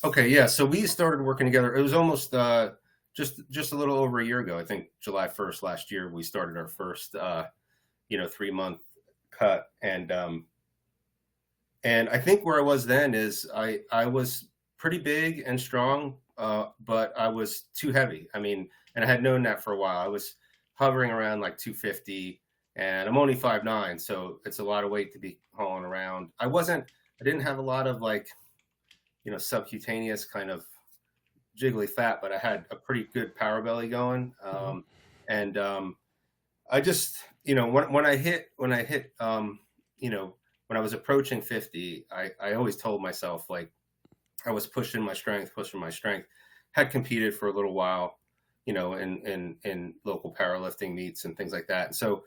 Okay, yeah. So we started working together. It was almost just a little over a year ago. I think July 1st last year we started our first 3-month cut, and I think where I was then is I was pretty big and strong, but I was too heavy. I mean, and I had known that for a while. I was hovering around like 250, and I'm only 5'9", so it's a lot of weight to be hauling around. I didn't have a lot of like subcutaneous kind of jiggly fat, but I had a pretty good power belly going. Hmm. And I just, when I hit, when I was approaching 50, I always told myself like I was pushing my strength. Had competed for a little while, in local powerlifting meets and things like that. And so,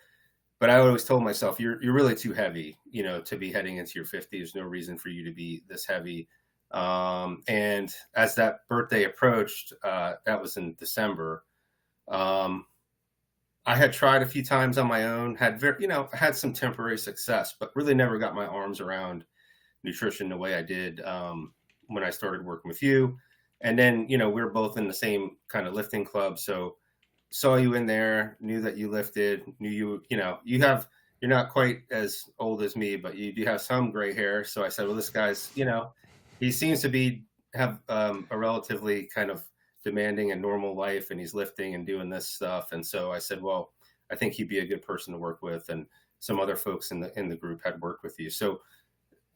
but I always told myself, you're really too heavy, to be heading into your 50s. There's no reason for you to be this heavy. And as that birthday approached, that was in December. Um, I had tried a few times on my own, had some temporary success, but really never got my arms around nutrition the way I did when I started working with you. And then, we were both in the same kind of lifting club. So saw you in there, knew that you lifted, knew you're not quite as old as me, but you do have some gray hair. So I said, well, this guy's, he seems to have a relatively kind of demanding and normal life, and he's lifting and doing this stuff. And so I said, well, I think he'd be a good person to work with. And some other folks in the group had worked with you. So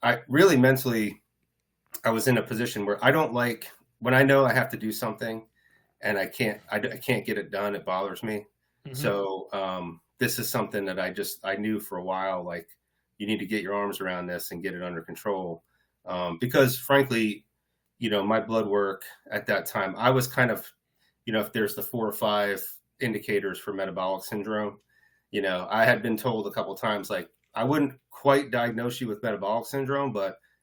I really mentally, I was in a position where I don't like when I know I have to do something and I can't get it done. It bothers me. Hmm. So this is something that I knew for a while. Like you need to get your arms around this and get it under control. Because frankly, my blood work at that time, I was kind of, if there's the 4 or 5 indicators for metabolic syndrome, I had been told a couple times like I wouldn't quite diagnose you with metabolic syndrome,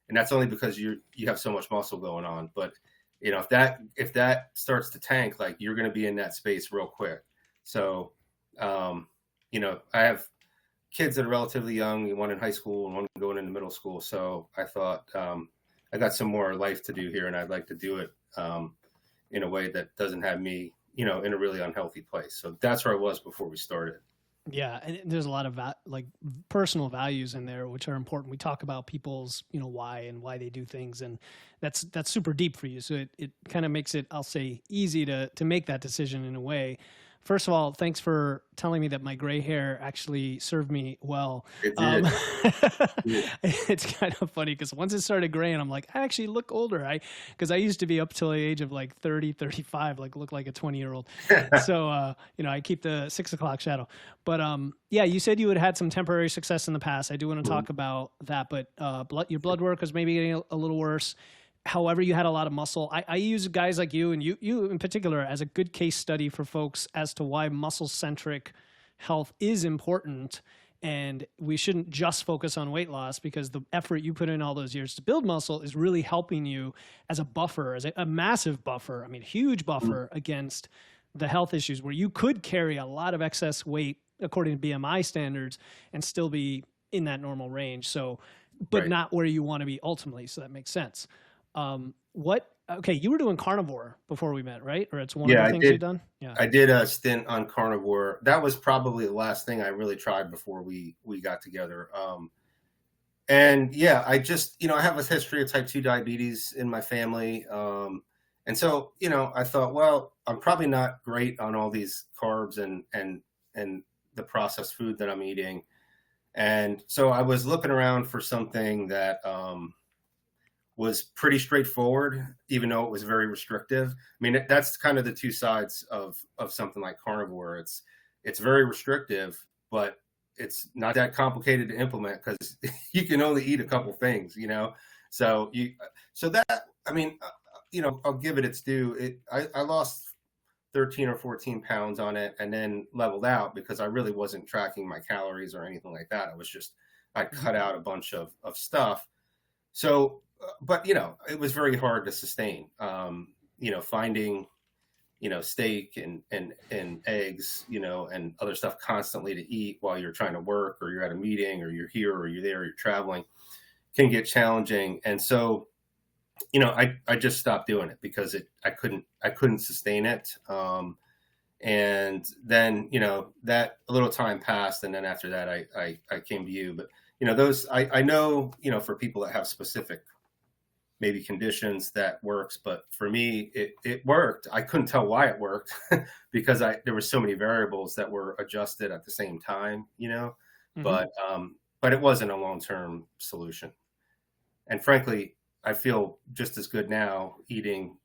and that's only because you have so much muscle going on. But if that starts to tank, like you're going to be in that space real quick. So, I have kids that are relatively young, one in high school and one going into middle school. So I thought I got some more life to do here, and I'd like to do it in a way that doesn't have me, in a really unhealthy place. So that's where I was before we started. Yeah, and there's a lot of like personal values in there, which are important. We talk about people's, why and why they do things, and that's super deep for you. So it kind of makes it, I'll say, easy to make that decision in a way. First of all, thanks for telling me that my gray hair actually served me well. It Um, did. Yeah. it's kind of funny because once it started graying, I'm like, I actually look older. Because I used to be up till the age of like 30, 35, like look like a 20-year-old. So, I keep the 6 o'clock shadow. But yeah, you said you had had some temporary success in the past. I do want to talk about that, but your blood work was maybe getting a little worse. However, you had a lot of muscle. I use guys like you and you in particular as a good case study for folks as to why muscle centric health is important. And we shouldn't just focus on weight loss because the effort you put in all those years to build muscle is really helping you as a buffer, as a massive buffer. I mean, huge buffer against the health issues where you could carry a lot of excess weight according to BMI standards and still be in that normal range. So, but Right. not where you want to be ultimately. So that makes sense. What? Okay, you were doing carnivore before we met, right? Or it's one of Yeah, the I things you've did. done. Yeah. I did a stint on carnivore. That was probably the last thing I really tried before we got together. And yeah, I just, I have a history of type 2 diabetes in my family. And so, I thought, well, I'm probably not great on all these carbs and the processed food that I'm eating. And so I was looking around for something that was pretty straightforward, even though it was very restrictive. I mean, that's kind of the two sides of something like carnivore. It's very restrictive, but it's not that complicated to implement because you can only eat a couple things, So so that I mean, I'll give it its due. I lost 13 or 14 pounds on it and then leveled out because I really wasn't tracking my calories or anything like that. I cut out a bunch of stuff. So, but it was very hard to sustain. Finding steak and eggs, and other stuff constantly to eat while you're trying to work or you're at a meeting or you're here or you're there, or you're traveling can get challenging. And so I just stopped doing it because I couldn't sustain it. And then, that a little time passed. And then after that, I came to you. But, I know, for people that have specific maybe conditions that works. But for me, it worked. I couldn't tell why it worked because there were so many variables that were adjusted at the same time. Mm-hmm. But it wasn't a long-term solution. And frankly, I feel just as good now eating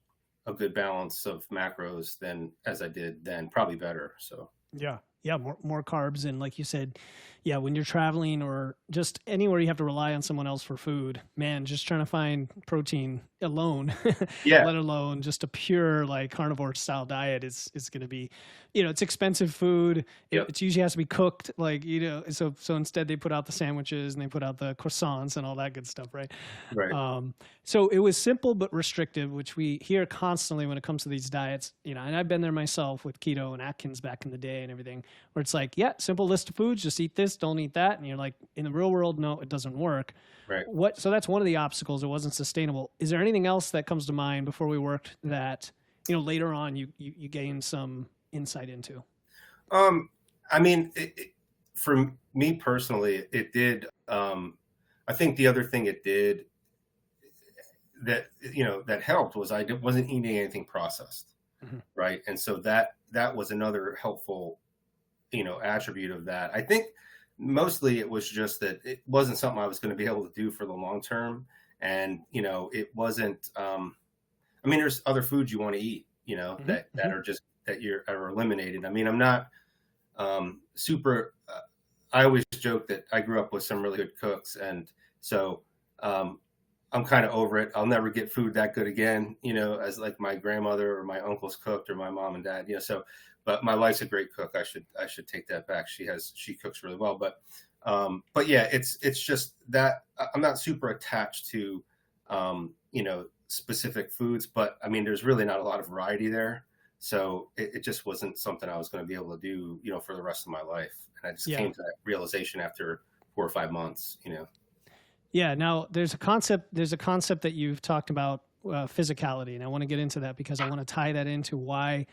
a good balance of macros than as I did then, probably better. So Yeah. Yeah. More carbs. And like you said, yeah, when you're traveling or just anywhere you have to rely on someone else for food, man, just trying to find protein alone, yeah, let alone just a pure like carnivore style diet is going to be, it's expensive food. yep, It usually has to be cooked. Like, so instead they put out the sandwiches and they put out the croissants and all that good stuff. Right. right, So it was simple but restrictive, which we hear constantly when it comes to these diets, and I've been there myself with keto and Atkins back in the day and everything, where it's like, yeah, simple list of foods, just eat this, don't eat that. And you're like, in the real world, no, it doesn't work. right. So that's one of the obstacles. It wasn't sustainable. Is there anything else that comes to mind before we worked that, later on you gained some insight into? I mean, for me personally, it did. I think the other thing it did that helped was wasn't eating anything processed, Mhm. right? And so that was another helpful, attribute of that. I think mostly it was just that it wasn't something I was going to be able to do for the long term, and it wasn't. I mean, there's other foods you want to eat, Mhm. that Mhm. are just that are eliminated. I mean, I'm not super. I always joke that I grew up with some really good cooks, and so um, I'm kind of over it. I'll never get food that good again, as like my grandmother or my uncles cooked or my mom and dad. So, but my wife's a great cook. I should take that back. She cooks really well, but yeah, it's just that I'm not super attached to, specific foods, but I mean, there's really not a lot of variety there. So it just wasn't something I was going to be able to do, for the rest of my life. And I just Yeah. came to that realization after 4 or 5 months. Yeah. Now there's a concept. There's a concept that you've talked about, physicality, and I want to get into that because I want to tie that into why,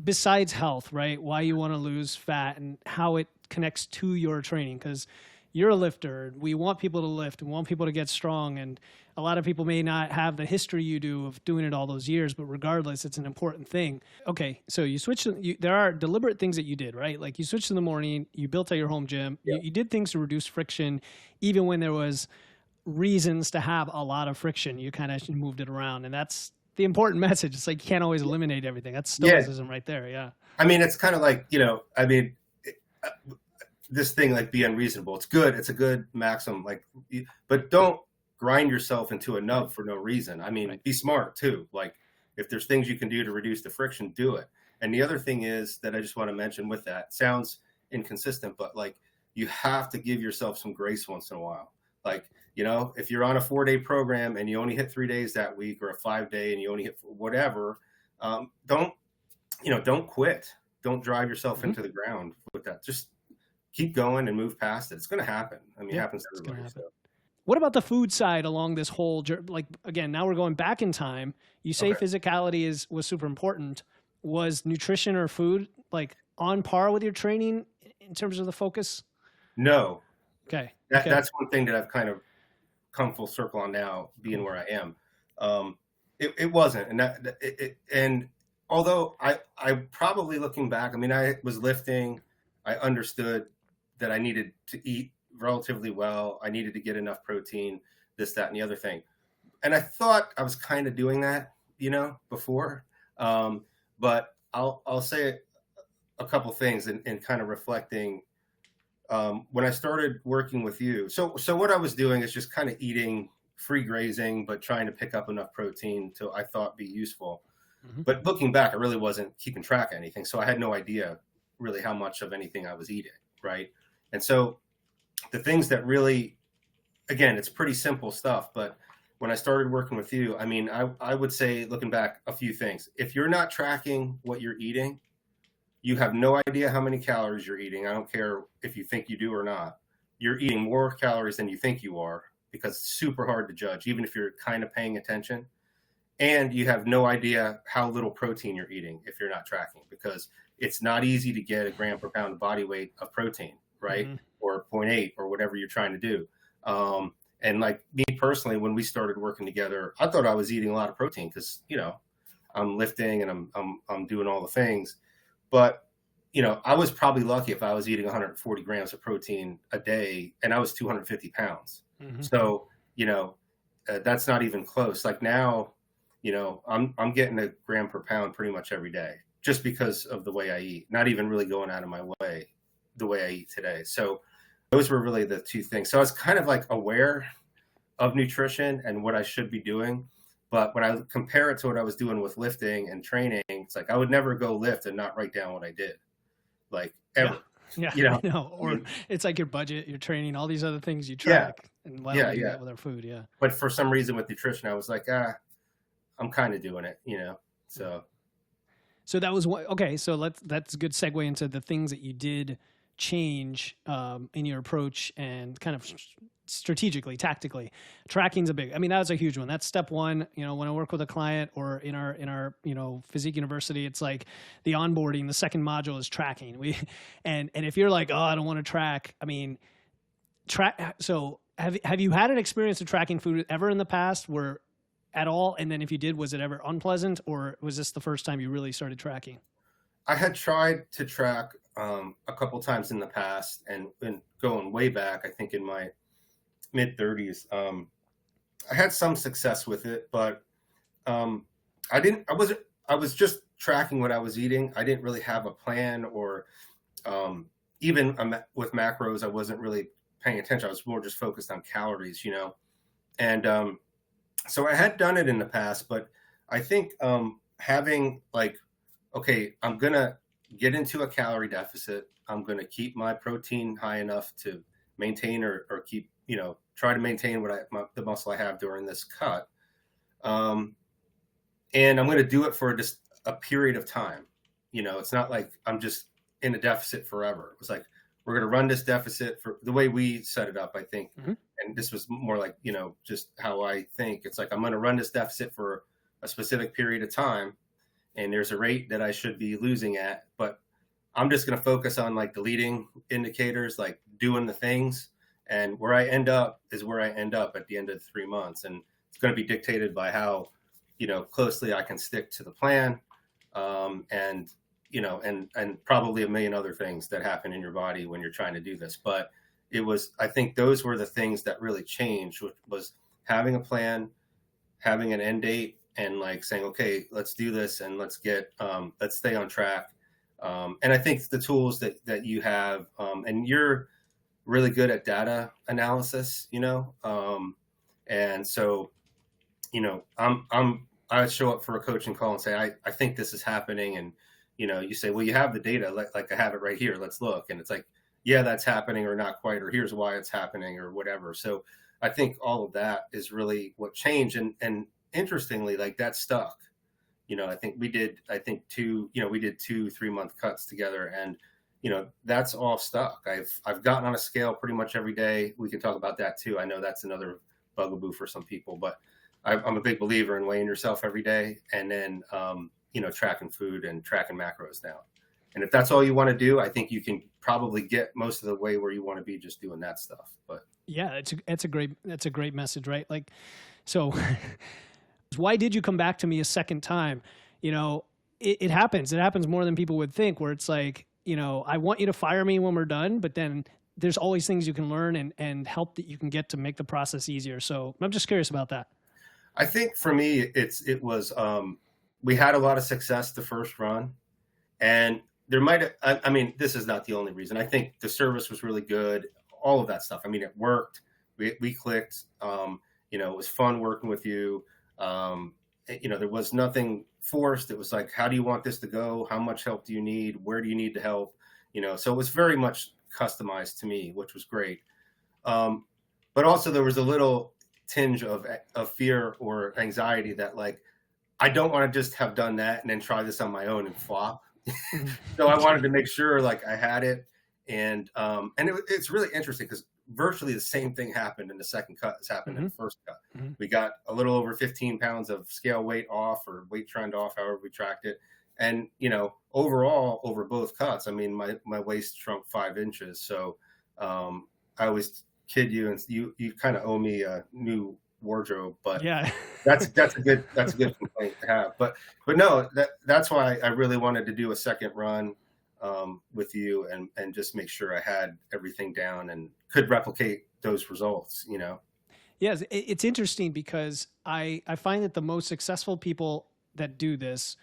besides health, right? Why you want to lose fat and how it connects to your training. Because you're a lifter. We want people to lift and want people to get strong. And a lot of people may not have the history you do of doing it all those years, but regardless, it's an important thing. Okay, so you switched. There are deliberate things that you did, right? Like you switched in the morning. You built out your home gym. Yeah. You did things to reduce friction, even when there was reasons to have a lot of friction. You kind of moved it around, and that's the important message. It's like you can't always eliminate everything. That's Yeah. stoicism right there. Yeah. I mean, it's kind of like, I mean, uh, this thing like be unreasonable. It's good. It's a good maxim. Like, but don't grind yourself into a nub for no reason. I mean, Right. be smart too. Like, if there's things you can do to reduce the friction, do it. And the other thing is that I just want to mention with that sounds inconsistent, but like you have to give yourself some grace once in a while. Like, if you're on a 4-day program and you only hit 3 days that week, or a 5-day and you only hit whatever, don't quit. Don't drive yourself Mm-hmm. into the ground with that. Just keep going and move past it. It's going to happen. I mean, it Yeah, happens to it's gonna everybody. happen. So, What about the food side along this whole like again, now we're going back in time. You say okay. physicality was super important. Was nutrition or food like on par with your training in terms of the focus? No, Okay. that Okay. that's one thing that I've kind of come full circle on now, being Cool. where I am. It wasn't, and although I probably looking back, I mean, I was lifting, I understood that I needed to eat relatively well. I needed to get enough protein, this, that, and the other thing. And I thought I was kind of doing that, before. But I'll say a couple things and kind of reflecting when I started working with you. So what I was doing is just kind of eating free grazing, but trying to pick up enough protein to I thought be useful. Mm-hmm. But looking back, I really wasn't keeping track of anything, so I had no idea really how much of anything I was eating, right? And so the things that really, again, it's pretty simple stuff, but when I started working with you, I mean, I would say, looking back, a few things. If you're not tracking what you're eating, you have no idea how many calories you're eating. I don't care if you think you do or not. You're eating more calories than you think you are. because it's super hard to judge, even if you're kind of paying attention. And you have no idea how little protein you're eating if you're not tracking, because it's not easy to get a gram per pound of body weight of protein, right? Mm-hmm. Or zero 0.8 or whatever you're trying to do. And like me personally, when we started working together, I thought I was eating a lot of protein because, you know, I'm lifting and I'm doing all the things. But, you know, I was probably lucky if I was eating 140 grams of protein a day, and I was 250 pounds. Mm-hmm. So, you know, that's not even close. Like now, you know, I'm getting a gram per pound pretty much every day just because of the way I eat, not even really going out of my way the way I eat today. So those were really the two things. So I was kind of like aware of nutrition and what I should be doing. But when I compare it to what I was doing with lifting and training, it's like I would never go lift and not write down what I did, like ever. Yeah, you know, I know. Or I mean, it's like your budget, your training, all these other things you yeah, track. And why don't we do yeah. that with our food? Yeah. But for some reason with nutrition, I was like, I'm kind of doing it, you know. So that was what. Okay, so that's a good segue into the things that you did change in your approach and kind of strategically, tactically. Tracking's a big. I mean, that was a huge one. That's step one. You know, when I work with a client or in our you know physique university, it's like the onboarding. The second module is tracking. And if you're like, oh, I don't want to track. I mean, track. So have you had an experience of tracking food ever in the past where at all? And then if you did, was it ever unpleasant, or was this the first time you really started tracking? I had tried to track a couple times in the past, and going way back, I think in my mid 30s, I had some success with it, but I was just tracking what I was eating. I didn't really have a plan, or even with macros, I wasn't really paying attention. I was more just focused on calories, you know. And so I had done it in the past, but I think having like, okay, I'm going to get into a calorie deficit. I'm going to keep my protein high enough to maintain or keep, you know, try to maintain the muscle I have during this cut. And I'm going to do it for just a period of time. You know, it's not like I'm just in a deficit forever. It was like, we're going to run this deficit for the way we set it up, I think. Mm-hmm. And this was more like, you know, just how I think. It's like, I'm going to run this deficit for a specific period of time, and there's a rate that I should be losing at, but I'm just going to focus on like the leading indicators, like doing the things, and where I end up is where I end up at the end of the 3 months. And it's going to be dictated by how, you know, closely I can stick to the plan. And, you know, and probably a million other things that happen in your body when you're trying to do this. But it was, I think those were the things that really changed, which was having a plan, having an end date, and like saying, okay, let's do this, and let's stay on track. And I think the tools that you have, and you're really good at data analysis, you know? And so, you know, I would show up for a coaching call and say, I think this is happening. And, you know, you say, well, you have the data, like I have it right here. Let's look. And it's like, yeah, that's happening, or not quite, or here's why it's happening, or whatever. So I think all of that is really what changed. And interestingly, like that stuck. You know, I think we did 2-3 month cuts together, and, you know, that's all stuck. I've gotten on a scale pretty much every day. We can talk about that too. I know that's another bugaboo for some people, but I'm a big believer in weighing yourself every day, and then, you know, tracking food and tracking macros now. And if that's all you want to do, I think you can probably get most of the way where you want to be just doing that stuff. But yeah, that's a great message, right? Like, so why did you come back to me a second time? You know, it happens. It happens more than people would think, where it's like, you know, I want you to fire me when we're done, but then there's always things you can learn and help that you can get to make the process easier. So I'm just curious about that. I think for me, it was we had a lot of success the first run, and there might have, I mean, this is not the only reason. I think the service was really good, all of that stuff. I mean, it worked. We clicked. You know, it was fun working with you. You know, there was nothing forced. It was like, how do you want this to go? How much help do you need? Where do you need to help? You know, so it was very much customized to me, which was great. But also there was a little tinge of fear or anxiety that, like, I don't want to just have done that and then try this on my own and flop. So I wanted to make sure like I had it. And it's really interesting because virtually the same thing happened in the second cut as happened in Mm-hmm. the first cut. Mm-hmm. We got a little over 15 pounds of scale weight off, or weight trend off, however we tracked it. And, overall, over both cuts, I mean, my waist shrunk 5 inches. So I always kid you, and you kind of owe me a new wardrobe, but Yeah. that's a good complaint to have. But no, that's why I really wanted to do a second run with you, and just make sure I had everything down and could replicate those results. Yes, it's interesting because I find that the most successful people that do this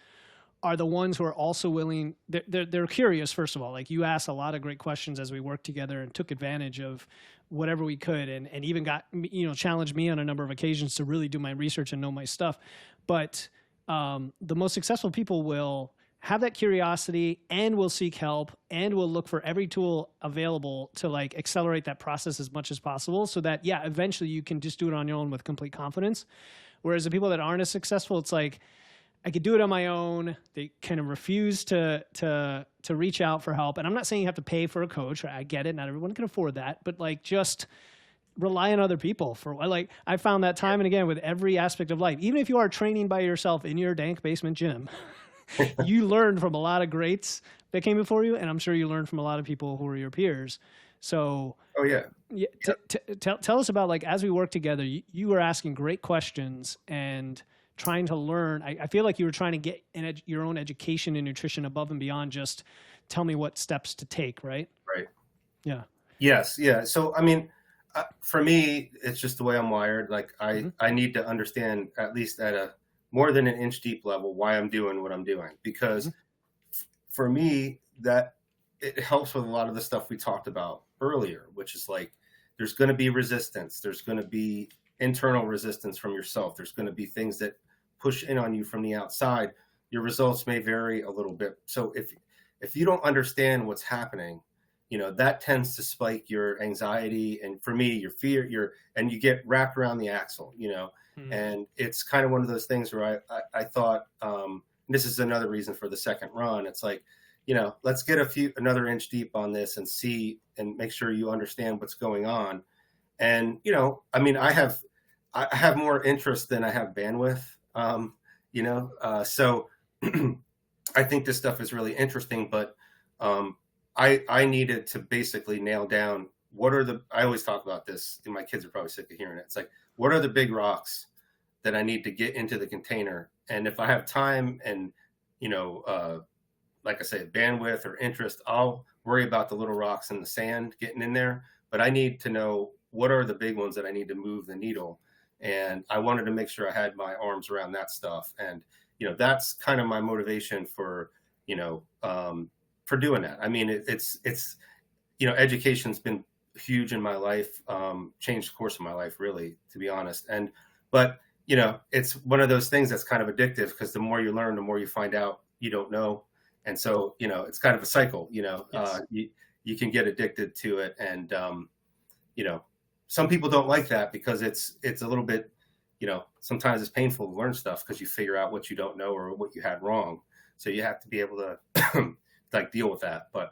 are the ones who are also willing. They're curious, first of all. Like, you asked a lot of great questions as we worked together and took advantage of whatever we could, and even got, challenged me on a number of occasions to really do my research and know my stuff. But the most successful people will have that curiosity and will seek help and will look for every tool available to like accelerate that process as much as possible, so that, yeah, eventually you can just do it on your own with complete confidence. Whereas the people that aren't as successful, it's like, I could do it on my own. They kind of refuse to reach out for help. And I'm not saying you have to pay for a coach. I get it. Not everyone can afford that, but like, just rely on other people for, like, I found that time and again with every aspect of life. Even if you are training by yourself in your dank basement gym, you learned from a lot of greats that came before you, and I'm sure you learned from a lot of people who were your peers. So, Oh yeah. yeah, tell us about, like, as we work together, you were asking great questions and trying to learn. I feel like you were trying to get your own education in nutrition above and beyond just tell me what steps to take, right? Right. Yeah. Yes. Yeah. So, I mean, for me, it's just the way I'm wired. Like, I need to understand, at least at a more than an inch deep level, why I'm doing what I'm doing, because for me, that it helps with a lot of the stuff we talked about earlier, which is like, there's going to be resistance. There's going to be internal resistance from yourself. There's going to be things that push in on you from the outside. Your results may vary a little bit. So if you don't understand what's happening, that tends to spike your anxiety, and for me, your fear, and you get wrapped around the axle, and it's kind of one of those things where I thought, this is another reason for the second run. It's like, let's get another inch deep on this and see, and make sure you understand what's going on. And, I mean, I have more interest than I have bandwidth, so I think this stuff is really interesting, but I needed to basically nail down I always talk about this, and my kids are probably sick of hearing it. It's like, what are the big rocks that I need to get into the container? And if I have time and, like I say, bandwidth or interest, I'll worry about the little rocks in the sand getting in there. But I need to know what are the big ones that I need to move the needle. And I wanted to make sure I had my arms around that stuff. And, that's kind of my motivation for doing that. I mean, it's education's been huge in my life, changed the course of my life, really, to be honest. But it's one of those things that's kind of addictive, because the more you learn, the more you find out you don't know. And so, it's kind of a cycle, Yes. You can get addicted to it. And, some people don't like that, because it's a little bit, sometimes it's painful to learn stuff, because you figure out what you don't know or what you had wrong. So you have to be able to like deal with that. But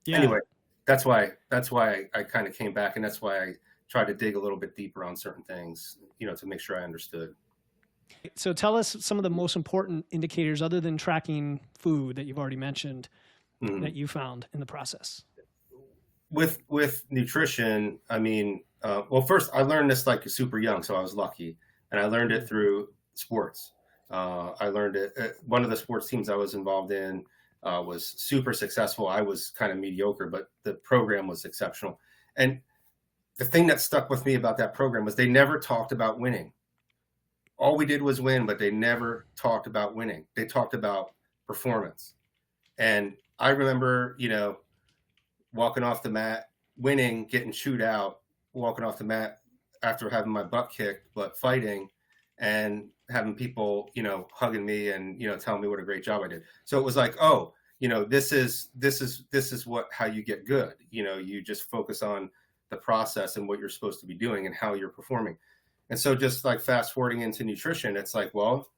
anyway, that's why I kind of came back, and that's why I tried to dig a little bit deeper on certain things, to make sure I understood. So tell us some of the most important indicators, other than tracking food that you've already mentioned, that you found in the process. With nutrition, I mean, well, first I learned this like super young, so I was lucky, and I learned it through sports. I learned it. One of the sports teams I was involved in was super successful. I was kind of mediocre, but the program was exceptional. And the thing that stuck with me about that program was they never talked about winning. All we did was win, but they never talked about winning. They talked about performance. And I remember, walking off the mat, winning, getting chewed out, walking off the mat after having my butt kicked, but fighting, and having people, hugging me and, telling me what a great job I did. So it was like, oh, this is how you get good. You just focus on the process and what you're supposed to be doing and how you're performing. And so just like fast forwarding into nutrition, it's like, well,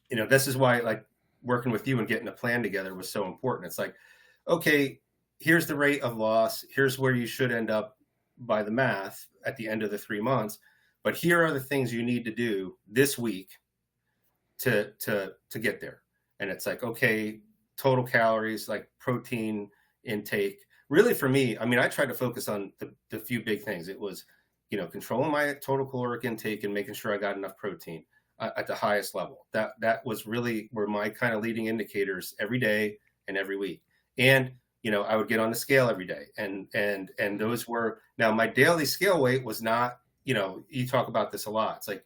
this is why like working with you and getting a plan together was so important. It's like, okay, here's the rate of loss. Here's where you should end up by the math at the end of the 3 months, but here are the things you need to do this week to get there. And it's like, okay, total calories, like protein intake. Really, for me, I mean, I tried to focus on the few big things. It was, controlling my total caloric intake and making sure I got enough protein at the highest level. That was really were my kind of leading indicators every day and every week. And I would get on the scale every day, and those were, now my daily scale weight was not, you talk about this a lot. It's like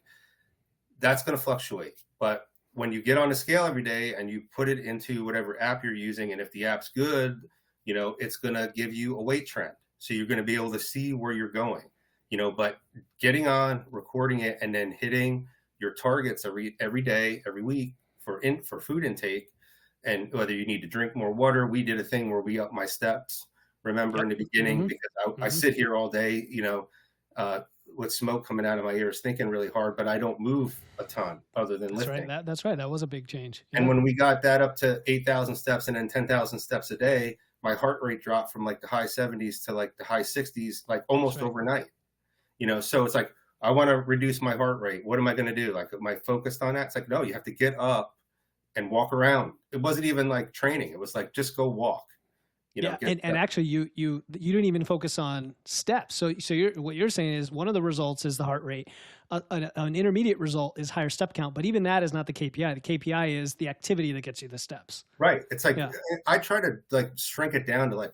that's going to fluctuate, but when you get on a scale every day and you put it into whatever app you're using, and if the app's good, it's going to give you a weight trend. So you're going to be able to see where you're going, but getting on, recording it, and then hitting your targets every day, every week for food intake, and whether you need to drink more water. We did a thing where we upped my steps, remember, in the beginning, because I sit here all day, with smoke coming out of my ears, thinking really hard, but I don't move a ton other than lifting. Right. That's right. That was a big change. Yeah. And when we got that up to 8,000 steps and then 10,000 steps a day, my heart rate dropped from like the high 70s to like the high 60s, like almost overnight. So it's like, I want to reduce my heart rate. What am I going to do? Like, am I focused on that? It's like, no, you have to get up and walk around. It wasn't even like training. It was like, just go walk. And actually, you didn't even focus on steps. So what you're saying is one of the results is the heart rate. An intermediate result is higher step count, but even that is not the KPI. The KPI is the activity that gets you the steps. Right. It's like I try to like shrink it down to like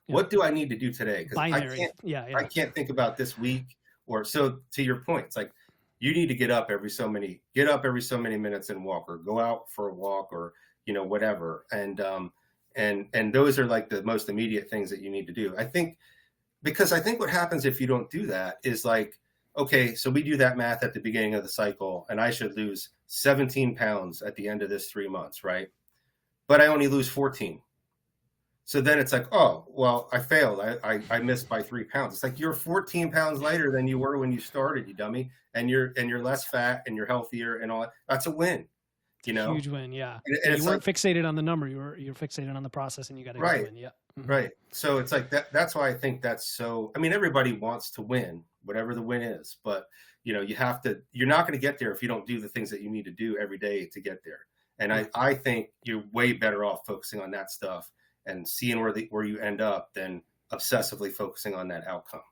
what do I need to do today? Because I can't think about this week. Or so to your point, it's like you need to get up every so many minutes and walk, or go out for a walk, or whatever. And those are like the most immediate things that you need to do. I think what happens if you don't do that is like, okay, so we do that math at the beginning of the cycle, and I should lose 17 pounds at the end of this 3 months, right? But I only lose 14. So then it's like, oh, well, I failed. I missed by 3 pounds. It's like, you're 14 pounds lighter than you were when you started, you dummy. And you're less fat and you're healthier and all that. That's a win. Huge win, yeah. And you weren't fixated on the number. You're fixated on the process, and you got to win. Yeah. Mm-hmm. Right. So it's like that's why I think that's so. I mean, everybody wants to win, whatever the win is, but you have to. You're not going to get there if you don't do the things that you need to do every day to get there. And I think you're way better off focusing on that stuff and seeing where you end up than obsessively focusing on that outcome.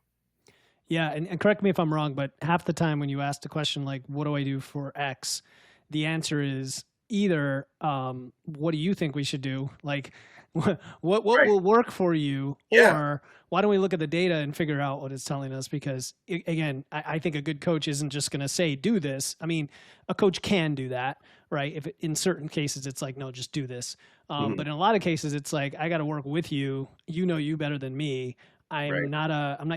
Yeah, and correct me if I'm wrong, but half the time when you ask the question like, "What do I do for X?" the answer is either, "What do you think we should do?" Like, what will work for you, or why don't we look at the data and figure out what it's telling us? Because again, I think a good coach isn't just going to say, "Do this." I mean, a coach can do that, right? If in certain cases it's like, "No, just do this," but in a lot of cases it's like, "I got to work with you. You know you better than me. I'm not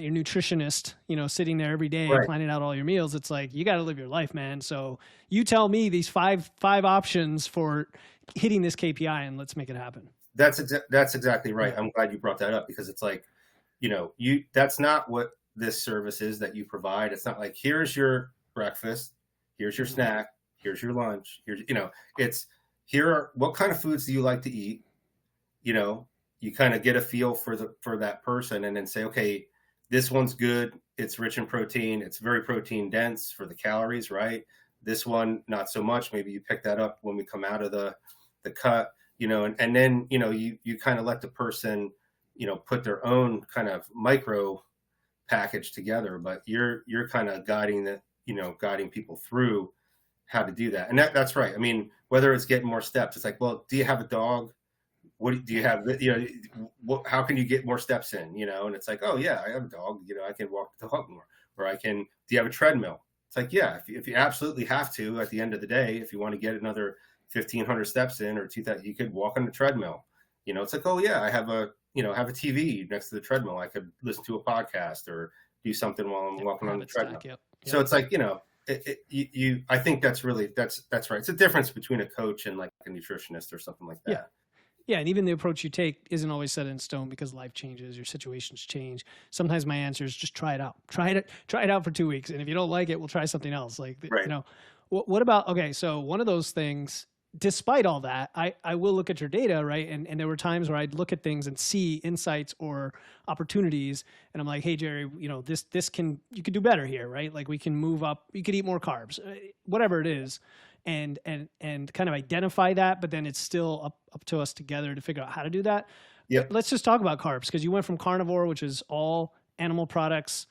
your nutritionist, sitting there every day planning out all your meals." It's like, you got to live your life, man. So you tell me these five options for hitting this KPI, and let's make it happen. That's exactly right. I'm glad you brought that up, because it's like, that's not what this service is that you provide. It's not like, here's your breakfast, here's your snack, here's your lunch, it's what kind of foods do you like to eat? You kind of get a feel for that person, and then say, okay, this one's good. It's rich in protein. It's very protein dense for the calories, right? This one, not so much. Maybe you pick that up when we come out of the cut, and then, you kind of let the person, put their own kind of micro package together, but you're kind of guiding people through how to do that. And that's right. I mean, whether it's getting more steps, it's like, well, do you have a dog? What do you have? How can you get more steps in? And it's like, oh yeah, I have a dog. I can walk the dog more. Or do you have a treadmill? It's like, yeah, if you absolutely have to, at the end of the day, if you want to get another 1,500 steps in or 2,000, you could walk on the treadmill. It's like, oh yeah, I have a TV next to the treadmill. I could listen to a podcast or do something while I'm walking on the treadmill. So it's like, I think that's right. It's a difference between a coach and like a nutritionist or something like that. Yeah, and even the approach you take isn't always set in stone, because life changes, your situations change. Sometimes my answer is just try it out. Try it out for 2 weeks, and if you don't like it, we'll try something else. Like, what about, okay, so one of those things despite all that, I will look at your data, right? And there were times where I'd look at things and see insights or opportunities, and I'm like, hey Jerry, you know, this can, you could do better here, right? Like we can move up, you could eat more carbs, whatever it is, and kind of identify that, but then it's still up to us together to figure out how to do that. Yep. Let's just talk about carbs, because you went from carnivore, which is all animal products,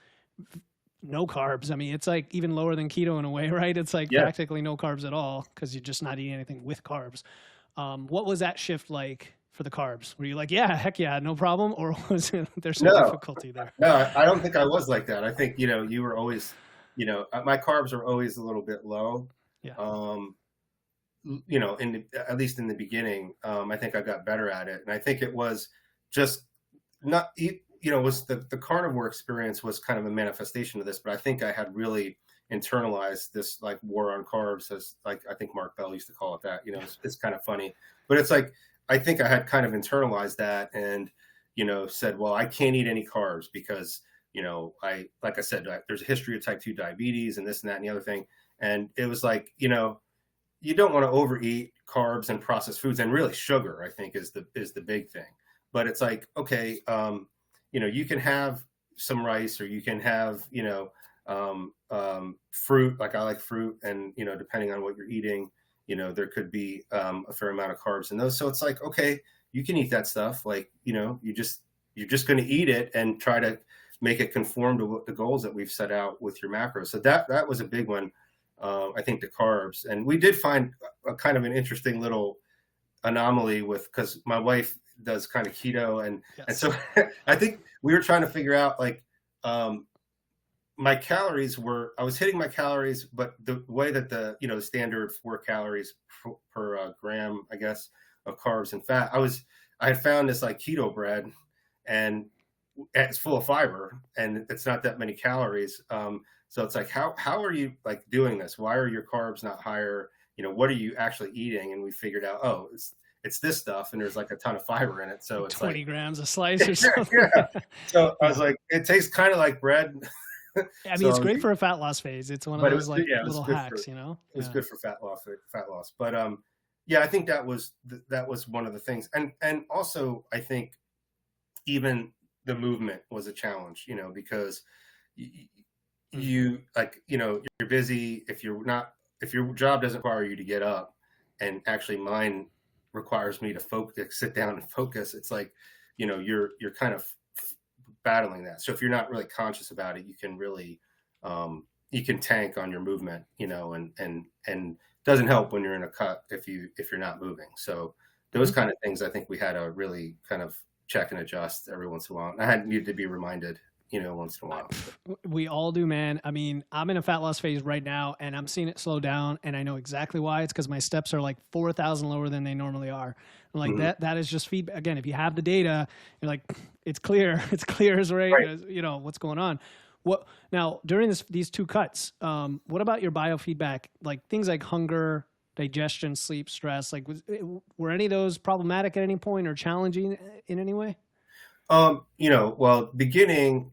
no carbs. I mean, it's like even lower than keto in a way, right? It's like Yeah. practically no carbs at all because you're just not eating anything with carbs. What was that shift like for the carbs? Were you like, yeah, heck yeah, no problem? Or was it, there's some No, difficulty there? no, I don't think I was like that. I think, you were always, my carbs were always a little bit low. Yeah. Um, at least in the beginning, I think I got better at it. And I think it was just not, was the carnivore experience was kind of a manifestation of this, but I think I had really internalized this like war on carbs, as like, I think Mark Bell used to call it that, it's kind of funny, but it's like, I think I had kind of internalized that and, said, well, I can't eat any carbs because, like I said, there's a history of type 2 diabetes and this and that and the other thing. And it was like, you don't want to overeat carbs and processed foods, and really sugar, I think is the big thing. But it's like, okay, you can have some rice, or you can have, fruit. Like I like fruit, and, depending on what you're eating, there could be a fair amount of carbs in those. So it's like, okay, you can eat that stuff. Like, you're just going to eat it and try to make it conform to what the goals that we've set out with your macros. So that was a big one. I think the carbs, and we did find a kind of an interesting little anomaly because my wife does kind of keto, and Yes. and so I think we were trying to figure out like my calories I was hitting my calories, but the way that the standard 4 calories per gram, I guess, of carbs and fat, I had found this like keto bread, and it's full of fiber and it's not that many calories. So it's like, how are you like doing this? Why are your carbs not higher? What are you actually eating? And we figured out, oh, it's this stuff, and there's like a ton of fiber in it. So like it's 20 like grams a slice or something. yeah. So I was like, it tastes kind of like bread. I mean, it's great for a fat loss phase. It's one of those like little hacks, It was good for fat loss. But yeah, I think that was one of the things. And also I think even the movement was a challenge, because you like, you're busy. If your job doesn't require you to get up, and actually mine requires me to focus, sit down and focus, it's like, you're kind of battling that. So if you're not really conscious about it, you can really, you can tank on your movement, and doesn't help when you're in a cut if you're not moving. So those kind of things, I think we had to really kind of check and adjust every once in a while. I had needed to be reminded, once in a while. We all do, man. I mean, I'm in a fat loss phase right now, and I'm seeing it slow down, and I know exactly why. It's because my steps are like 4,000 lower than they normally are. And like that is just feedback. Again, if you have the data, you're like, it's clear as right. As, what's going on. What now during these 2 cuts? What about your biofeedback? Like things like hunger, digestion, sleep, stress. Like, were any of those problematic at any point or challenging in any way? Well, beginning,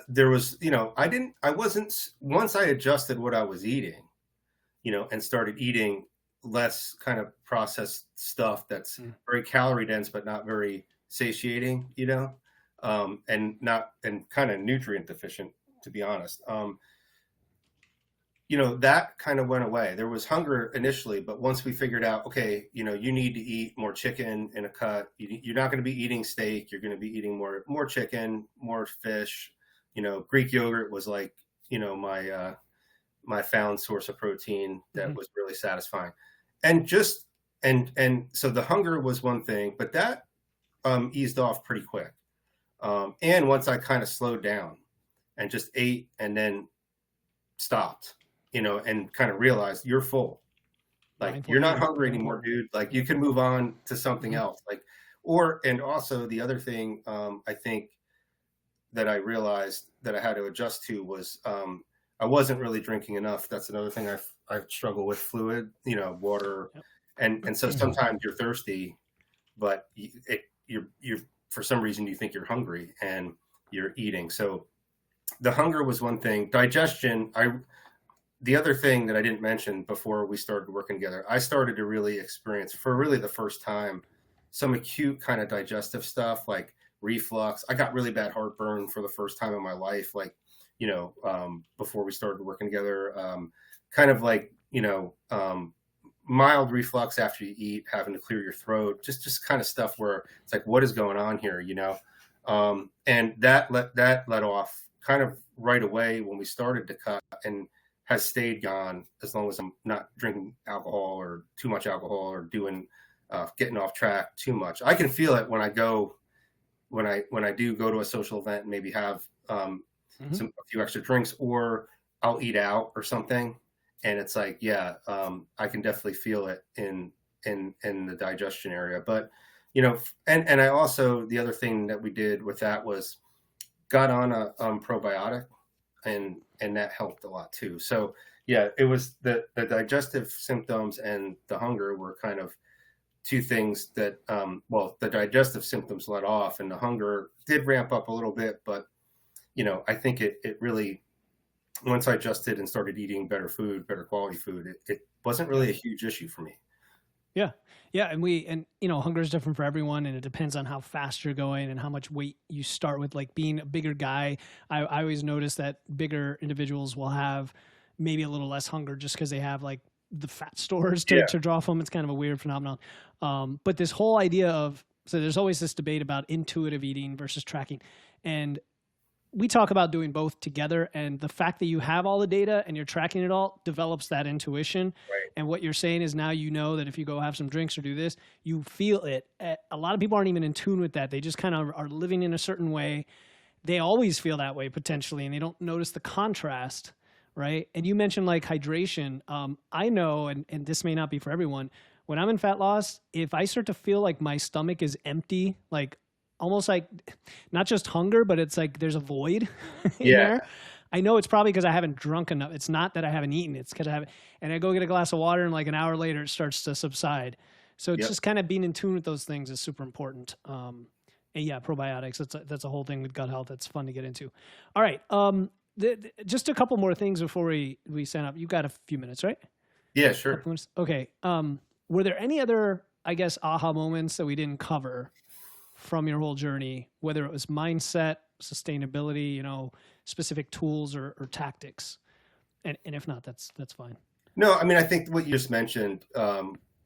there was, once I adjusted what I was eating, and started eating less kind of processed stuff that's very calorie dense, but not very satiating, and kind of nutrient deficient, to be honest. That kind of went away. There was hunger initially, but once we figured out, okay, you need to eat more chicken in a cut. You're not going to be eating steak. You're going to be eating more chicken, more fish. Greek yogurt was like, my found source of protein that was really satisfying. And so the hunger was one thing, but that eased off pretty quick. And once I kind of slowed down and just ate and then stopped, and kind of realized you're full. Like you're not hungry anymore, dude. Like you can move on to something else. Like, and also the other thing, I think that I realized that I had to adjust to was, I wasn't really drinking enough. That's another thing I struggle with: fluid, water. Yep. And so sometimes you're thirsty, but you're for some reason you think you're hungry and you're eating. So the hunger was one thing. Digestion, the other thing that I didn't mention before we started working together, I started to really experience for really the first time some acute kind of digestive stuff like reflux. I got really bad heartburn for the first time in my life, like, before we started working together, kind of like, mild reflux after you eat, having to clear your throat, just kind of stuff where it's like, what is going on here, and that let off kind of right away when we started to cut, and has stayed gone as long as I'm not drinking alcohol or too much alcohol or doing getting off track too much. I can feel it when I go when I do go to a social event and maybe have a few extra drinks, or I'll eat out or something, and it's like, yeah, I can definitely feel it in the digestion area. But and I also, the other thing that we did with that was got on a probiotic, and that helped a lot too. So yeah, it was the digestive symptoms and the hunger were kind of two things that the digestive symptoms let off, and the hunger did ramp up a little bit, but I think it really, once I adjusted and started eating better food, better quality food, it wasn't really a huge issue for me. Yeah. Yeah. And hunger is different for everyone, and it depends on how fast you're going and how much weight you start with. Like being a bigger guy, I always notice that bigger individuals will have maybe a little less hunger just because they have like the fat stores to draw from. It's kind of a weird phenomenon. But this whole idea of, so there's always this debate about intuitive eating versus tracking. And we talk about doing both together, and the fact that you have all the data and you're tracking it all develops that intuition. Right. And what you're saying is now that if you go have some drinks or do this, you feel it. A lot of people aren't even in tune with that. They just kind of are living in a certain way. They always feel that way potentially, and they don't notice the contrast, right? And you mentioned like hydration. I know, and this may not be for everyone, when I'm in fat loss, if I start to feel like my stomach is empty, like almost like not just hunger, but it's like there's a void in there. I know it's probably because I haven't drunk enough. It's not that I haven't eaten. It's because I haven't. And I go get a glass of water, and like an hour later, it starts to subside. So it's just kind of being in tune with those things is super important. And yeah, probiotics. That's a whole thing with gut health. That's fun to get into. All right. Just a couple more things before we sign up. You got a few minutes, right? Yeah, sure. Okay. Were there any other, I guess, aha moments that we didn't cover from your whole journey, whether it was mindset, sustainability, specific tools or tactics? And if not, that's fine. No, I mean, I think what you just mentioned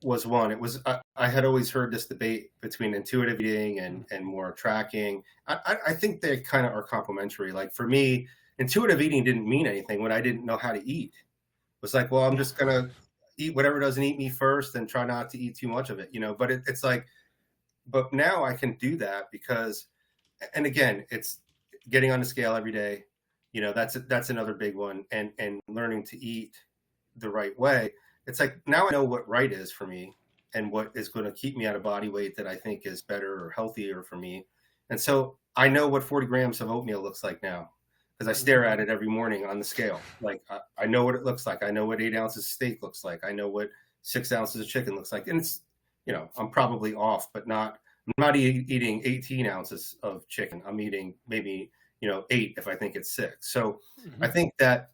was one. It was I had always heard this debate between intuitive eating and more tracking. I think they kind of are complementary. Like for me, intuitive eating didn't mean anything when I didn't know how to eat. It was like, well, I'm just gonna eat whatever doesn't eat me first and try not to eat too much of it, But it's like, but now I can do that because, and again, it's getting on the scale every day. That's another big one, and learning to eat the right way. It's like now I know what right is for me and what is going to keep me at a body weight that I think is better or healthier for me. And so I know what 40 grams of oatmeal looks like now because I stare at it every morning on the scale. Like I know what it looks like. I know what 8 ounces of steak looks like. I know what 6 ounces of chicken looks like. And it's, I'm probably off, but I'm not eating 18 ounces of chicken. I'm eating maybe, 8 if I think it's 6. So I think that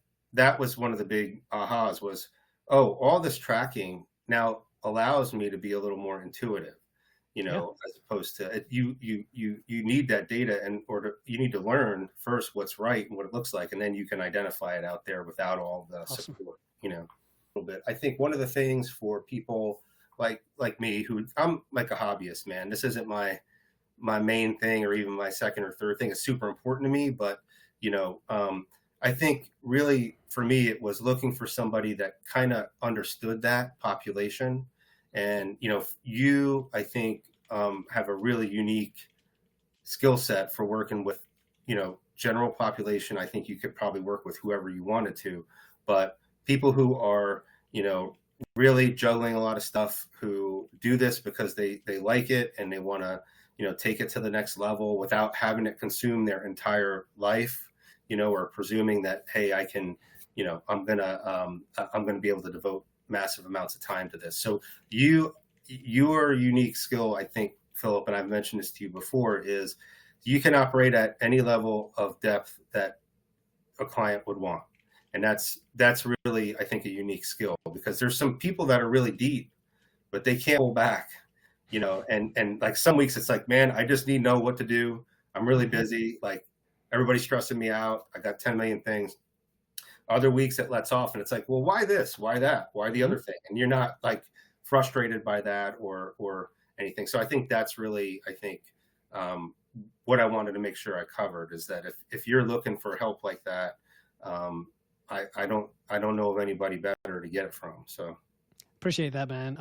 was one of the big ahas was, oh, all this tracking now allows me to be a little more intuitive, as opposed to you need that data you need to learn first what's right and what it looks like. And then you can identify it out there without all the support, a little bit. I think one of the things for people like me, who I'm like a hobbyist, man, this isn't my main thing or even my second or third thing. It's super important to me, but I think really for me it was looking for somebody that kind of understood that population. And you I think have a really unique skill set for working with general population. I think you could probably work with whoever you wanted to, but people who are really juggling a lot of stuff, who do this because they like it and they want to take it to the next level without having it consume their entire life, or presuming that, hey, I can, I'm gonna be able to devote massive amounts of time to this. So your unique skill, I think, Philip, and I've mentioned this to you before, is you can operate at any level of depth that a client would want. And that's really, I think, a unique skill, because there's some people that are really deep, but they can't pull back, you know, and like some weeks it's like, man, I just need to know what to do. I'm really busy. Like everybody's stressing me out. I got 10 million things. Other weeks it lets off and it's like, well, why this? Why that? Why the other thing? And you're not like frustrated by that or anything. So I think that's really, I think, what I wanted to make sure I covered is that if you're looking for help like that, I don't know of anybody better to get it from. So Appreciate that, man.